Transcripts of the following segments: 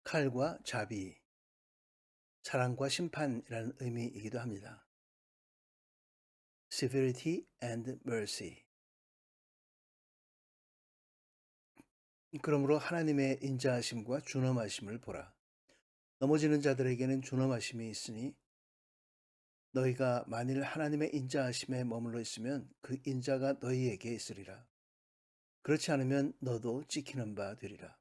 칼과 자비, 사랑과 심판이라는 의미이기도 합니다. Severity and mercy. 그러므로 하나님의 인자하심과 준엄하심을 보라. 넘어지는 자들에게는 준엄하심이 있으니 너희가 만일 하나님의 인자하심에 머물러 있으면 그 인자가 너희에게 있으리라. 그렇지 않으면 너도 찍히는 바 되리라.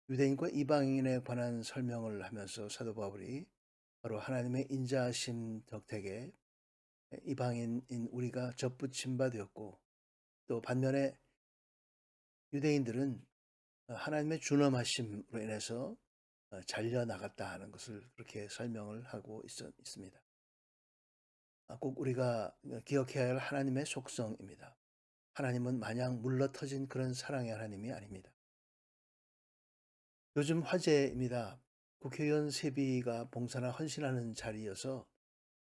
유대인과 이방인에 관한 설명을 하면서 사도 바울이 바로 하나님의 인자하심 덕택에 이방인인 우리가 접붙임 바 되었고, 또 반면에 유대인들은 하나님의 준엄하심으로 인해서 잘려나갔다 하는 것을 그렇게 설명을 하고 있습니다. 꼭 우리가 기억해야 할 하나님의 속성입니다. 하나님은 마냥 물러터진 그런 사랑의 하나님이 아닙니다. 요즘 화제입니다. 국회의원 세비가 봉사나 헌신하는 자리여서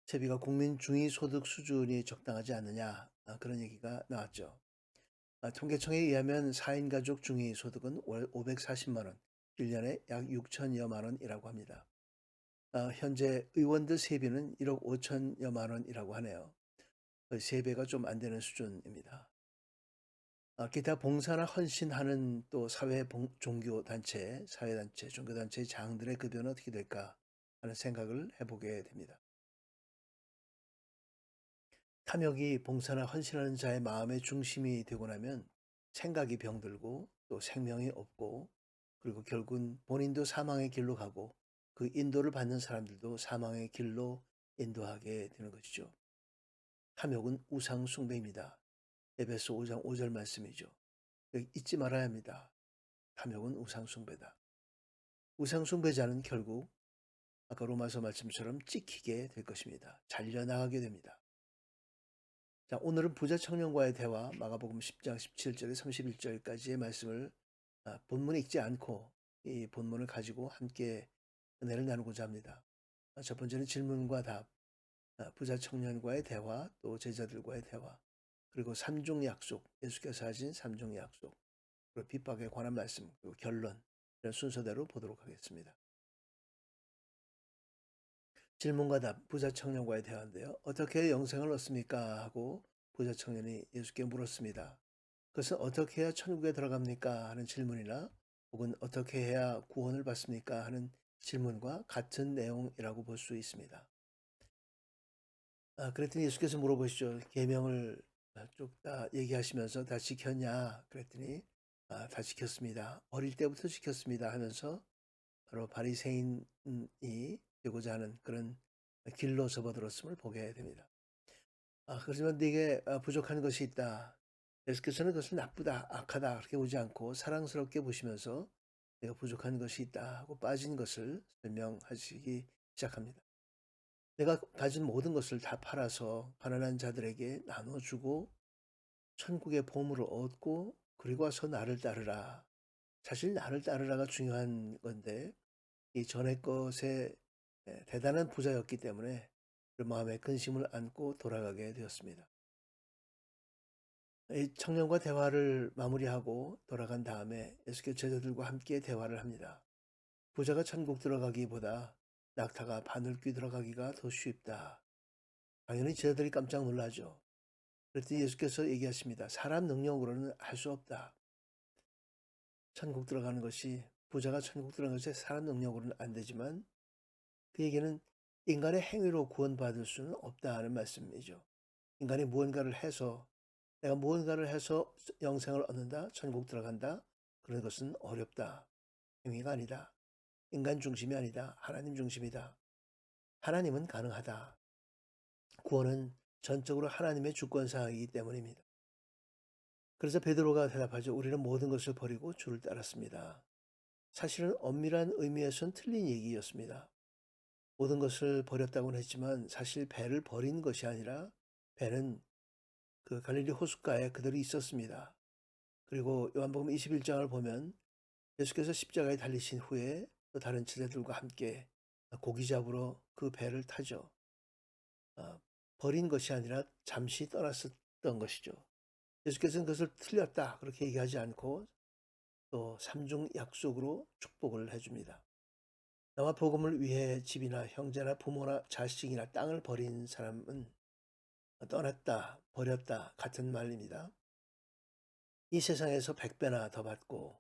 세비가 국민 중위소득 수준이 적당하지 않느냐, 그런 얘기가 나왔죠. 통계청에 의하면 4인 가족 중위소득은 월 540만 원, 1년에 약 6천여만 원이라고 합니다. 현재 의원들 세비는 1억 5천여만 원이라고 하네요. 3배가 좀 안 되는 수준입니다. 기타 봉사나 헌신하는 또 종교단체, 사회단체, 종교단체의 장들의 급여는 어떻게 될까 하는 생각을 해보게 됩니다. 탐욕이 봉사나 헌신하는 자의 마음의 중심이 되고 나면 생각이 병들고 또 생명이 없고, 그리고 결국은 본인도 사망의 길로 가고 그 인도를 받는 사람들도 사망의 길로 인도하게 되는 것이죠. 탐욕은 우상 숭배입니다. 에베소 5장 5절 말씀이죠. 여기 잊지 말아야 합니다. 탐욕은 우상 숭배다. 우상 숭배자는 결국 아까 로마서 말씀처럼 찍히게 될 것입니다. 잘려나가게 됩니다. 자, 오늘은 부자 청년과의 대화, 마가복음 10장 17절에 31절까지의 말씀을 본문에 읽지 않고 이 본문을 가지고 함께 은혜를 나누고자 합니다. 첫 번째는 질문과 답, 부자 청년과의 대화, 또 제자들과의 대화, 그리고 삼중 약속, 예수께서 하신 삼중 약속, 그리고 핍박에 관한 말씀, 그리고 결론, 이런 순서대로 보도록 하겠습니다. 질문과 답, 부자 청년과의 대화인데요. 어떻게 영생을 얻습니까? 하고 부자 청년이 예수께 물었습니다. 그것은 어떻게 해야 천국에 들어갑니까? 하는 질문이나 혹은 어떻게 해야 구원을 받습니까? 하는 질문과 같은 내용이라고 볼 수 있습니다. 그랬더니 예수께서 물어보시죠. 계명을 쭉 다 얘기하시면서 다 지켰냐? 그랬더니 다 지켰습니다. 어릴 때부터 지켰습니다 하면서 바로 바리새인이 되고자 하는 그런 길로 접어들었음을 보게 됩니다. 그렇지만 네게 부족한 것이 있다. 예수께서는 그것을 나쁘다, 악하다 그렇게 보지 않고 사랑스럽게 보시면서 내가 부족한 것이 있다 하고 빠진 것을 설명하시기 시작합니다. 내가 가진 모든 것을 다 팔아서 가난한 자들에게 나눠주고 천국의 보물을 얻고 그리고 와서 나를 따르라. 사실 나를 따르라가 중요한 건데 이 전의 것에 대단한 부자였기 때문에 그 마음에 근심을 안고 돌아가게 되었습니다. 이 청년과 대화를 마무리하고 돌아간 다음에 예수께서 제자들과 함께 대화를 합니다. 부자가 천국 들어가기보다 낙타가 바늘귀 들어가기가 더 쉽다. 당연히 제자들이 깜짝 놀라죠. 그랬더니 예수께서 얘기하십니다. 사람 능력으로는 할 수 없다. 천국 들어가는 것이, 부자가 천국 들어가는 것이 사람 능력으로는 안 되지만 그에게는 인간의 행위로 구원받을 수는 없다는 말씀이죠. 인간이 무언가를 해서, 내가 무언가를 해서 영생을 얻는다, 천국 들어간다, 그런 것은 어렵다. 행위가 아니다. 인간 중심이 아니다. 하나님 중심이다. 하나님은 가능하다. 구원은 전적으로 하나님의 주권사항이기 때문입니다. 그래서 베드로가 대답하죠. 우리는 모든 것을 버리고 주를 따랐습니다. 사실은 엄밀한 의미에서는 틀린 얘기였습니다. 모든 것을 버렸다고는 했지만 사실 배를 버린 것이 아니라 배는 그 갈릴리 호숫가에 그대로 있었습니다. 그리고 요한복음 21장을 보면 예수께서 십자가에 달리신 후에 또 다른 제자들과 함께 고기 잡으러 그 배를 타죠. 버린 것이 아니라 잠시 떠났었던 것이죠. 예수께서는 그것을 틀렸다 그렇게 얘기하지 않고 또 삼중 약속으로 축복을 해줍니다. 나와 복음을 위해 집이나 형제나 부모나 자식이나 땅을 버린 사람은 떠났다, 버렸다 같은 말입니다. 이 세상에서 100배나 더 받고,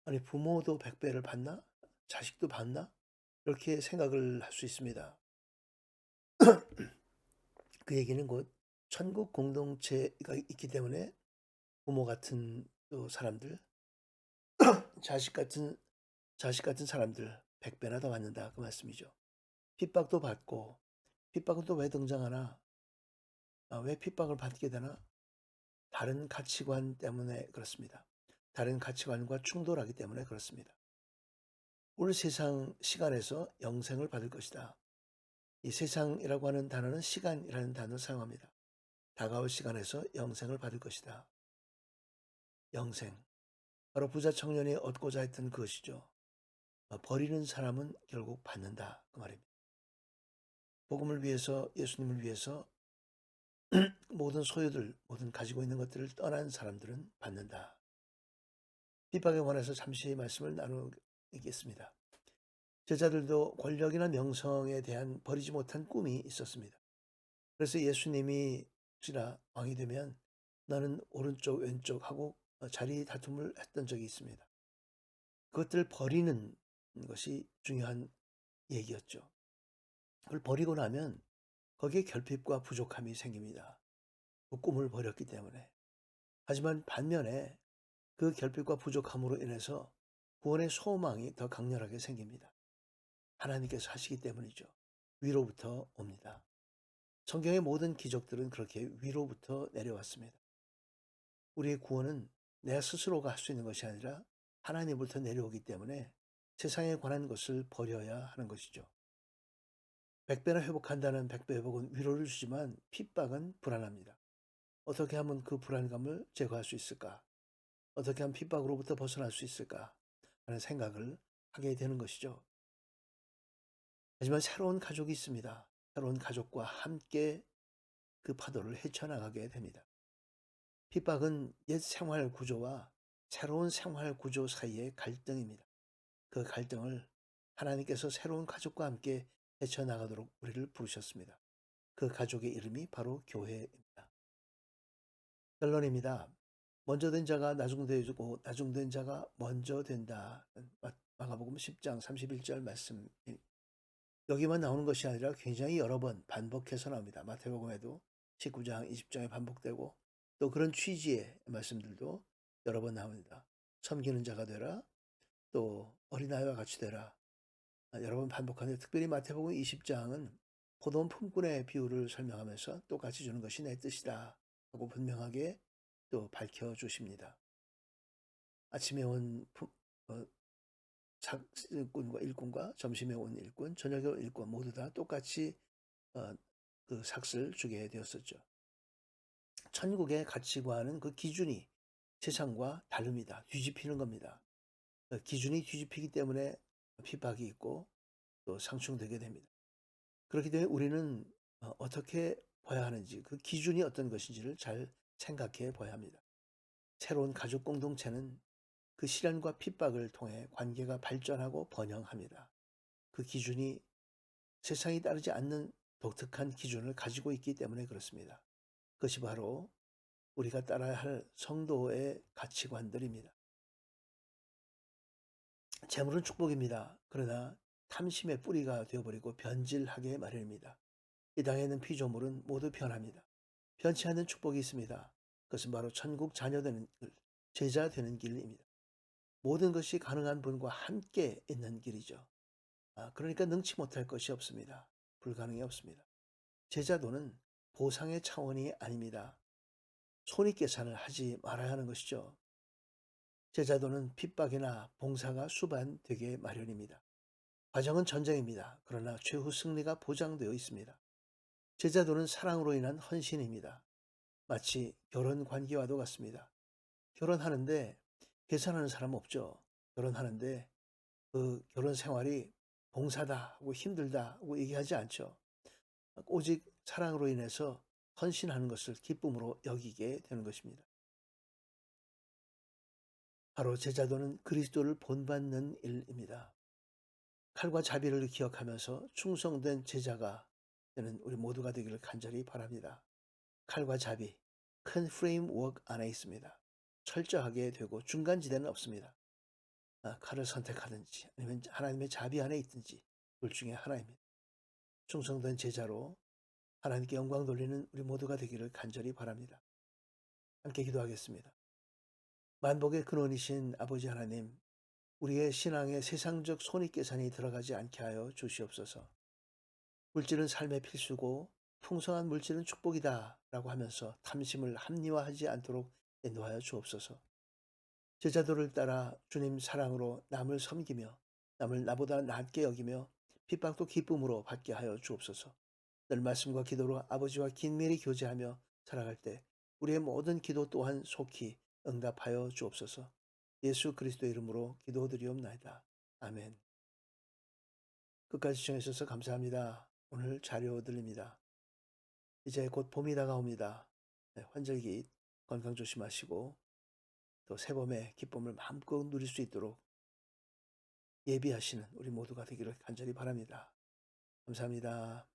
아니 부모도 100배를 받나? 자식도 받나? 이렇게 생각을 할 수 있습니다. 그 얘기는 곧 천국 공동체가 있기 때문에 부모 같은 또 사람들, 자식 같은 사람들 100배나 더 받는다 그 말씀이죠. 핍박도 받고, 핍박은 또 왜 등장하나? 왜 핍박을 받게 되나? 다른 가치관 때문에 그렇습니다. 다른 가치관과 충돌하기 때문에 그렇습니다. 올 세상 시간에서 영생을 받을 것이다. 이 세상이라고 하는 단어는 시간이라는 단어를 사용합니다. 다가올 시간에서 영생을 받을 것이다. 영생. 바로 부자 청년이 얻고자 했던 그것이죠. 버리는 사람은 결국 받는다. 그 말입니다. 복음을 위해서, 예수님을 위해서 모든 소유들, 모든 가지고 있는 것들을 떠난 사람들은 받는다. 핍박에 관해서 잠시 말씀을 나누겠습니다. 제자들도 권력이나 명성에 대한 버리지 못한 꿈이 있었습니다. 그래서 예수님이 혹시나 왕이 되면 나는 오른쪽 왼쪽 하고 자리 다툼을 했던 적이 있습니다. 그것들을 버리는 것이 중요한 얘기였죠. 그걸 버리고 나면 거기에 결핍과 부족함이 생깁니다. 그 꿈을 버렸기 때문에. 하지만 반면에 그 결핍과 부족함으로 인해서 구원의 소망이 더 강렬하게 생깁니다. 하나님께서 하시기 때문이죠. 위로부터 옵니다. 성경의 모든 기적들은 그렇게 위로부터 내려왔습니다. 우리의 구원은 내 스스로가 할 수 있는 것이 아니라 하나님부터 내려오기 때문에 세상에 관한 것을 버려야 하는 것이죠. 100배나 회복한다는 100배 회복은 위로를 주지만 핍박은 불안합니다. 어떻게 하면 그 불안감을 제거할 수 있을까? 어떻게 하면 핍박으로부터 벗어날 수 있을까? 하는 생각을 하게 되는 것이죠. 하지만 새로운 가족이 있습니다. 새로운 가족과 함께 그 파도를 헤쳐나가게 됩니다. 핍박은 옛 생활 구조와 새로운 생활 구조 사이의 갈등입니다. 그 갈등을 하나님께서 새로운 가족과 함께 헤쳐나가도록 우리를 부르셨습니다. 그 가족의 이름이 바로 교회입니다. 결론입니다. 먼저 된 자가 나중되고 나중된 자가 먼저 된다. 마가복음 10장 31절 말씀. 여기만 나오는 것이 아니라 굉장히 여러 번 반복해서 나옵니다. 마태복음에도 19장, 20장에 반복되고 또 그런 취지의 말씀들도 여러 번 나옵니다. 섬기는 자가 되라. 또 어린아이와 같이 되라. 여러 번 반복하는데 특별히 마태복음 20장은 포도원 품꾼의 비유를 설명하면서 똑같이 주는 것이 내 뜻이다 하고 분명하게 또 밝혀주십니다. 아침에 온 삭꾼과 일꾼과 점심에 온 일꾼, 저녁에 온 일꾼 모두 다 똑같이 그 삭을 주게 되었었죠. 천국의 가치관은 그 기준이 세상과 다릅니다. 뒤집히는 겁니다. 기준이 뒤집히기 때문에 핍박이 있고 또 상충되게 됩니다. 그렇기 때문에 우리는 어떻게 봐야 하는지, 그 기준이 어떤 것인지를 잘 생각해 봐야 합니다. 새로운 가족 공동체는 그 시련과 핍박을 통해 관계가 발전하고 번영합니다. 그 기준이 세상이 따르지 않는 독특한 기준을 가지고 있기 때문에 그렇습니다. 그것이 바로 우리가 따라야 할 성도의 가치관들입니다. 재물은 축복입니다. 그러나 탐심의 뿌리가 되어버리고 변질하게 마련입니다. 이 땅에 있는 피조물은 모두 변합니다. 변치 않는 축복이 있습니다. 그것은 바로 천국 자녀 되는 길, 제자 되는 길입니다. 모든 것이 가능한 분과 함께 있는 길이죠. 그러니까 능치 못할 것이 없습니다. 불가능이 없습니다. 제자도는 보상의 차원이 아닙니다. 손익계산을 하지 말아야 하는 것이죠. 제자도는 핍박이나 봉사가 수반되게 마련입니다. 과정은 전쟁입니다. 그러나 최후 승리가 보장되어 있습니다. 제자도는 사랑으로 인한 헌신입니다. 마치 결혼 관계와도 같습니다. 결혼하는데 계산하는 사람 없죠. 결혼하는데 그 결혼 생활이 봉사다 하고 힘들다 하고 얘기하지 않죠. 오직 사랑으로 인해서 헌신하는 것을 기쁨으로 여기게 되는 것입니다. 바로 제자도는 그리스도를 본받는 일입니다. 칼과 자비를 기억하면서 충성된 제자가 되는 우리 모두가 되기를 간절히 바랍니다. 칼과 자비, 큰 프레임워크 안에 있습니다. 철저하게 되고 중간지대는 없습니다. 칼을 선택하든지 아니면 하나님의 자비 안에 있든지 둘 중에 하나입니다. 충성된 제자로 하나님께 영광 돌리는 우리 모두가 되기를 간절히 바랍니다. 함께 기도하겠습니다. 만복의 근원이신 아버지 하나님, 우리의 신앙에 세상적 손익계산이 들어가지 않게 하여 주시옵소서. 물질은 삶의 필수고 풍성한 물질은 축복이다 라고 하면서 탐심을 합리화하지 않도록 인도하여 주옵소서. 제자도를 따라 주님 사랑으로 남을 섬기며 남을 나보다 낮게 여기며 핍박도 기쁨으로 받게 하여 주옵소서. 늘 말씀과 기도로 아버지와 긴밀히 교제하며 살아갈 때 우리의 모든 기도 또한 속히 응답하여 주옵소서. 예수 그리스도의 이름으로 기도드리옵나이다. 아멘. 끝까지 시청해 주셔서 감사합니다. 오늘 자료 드립니다. 이제 곧 봄이 다가옵니다. 네, 환절기 건강 조심하시고 또 새봄의 기쁨을 마음껏 누릴 수 있도록 예비하시는 우리 모두가 되기를 간절히 바랍니다. 감사합니다.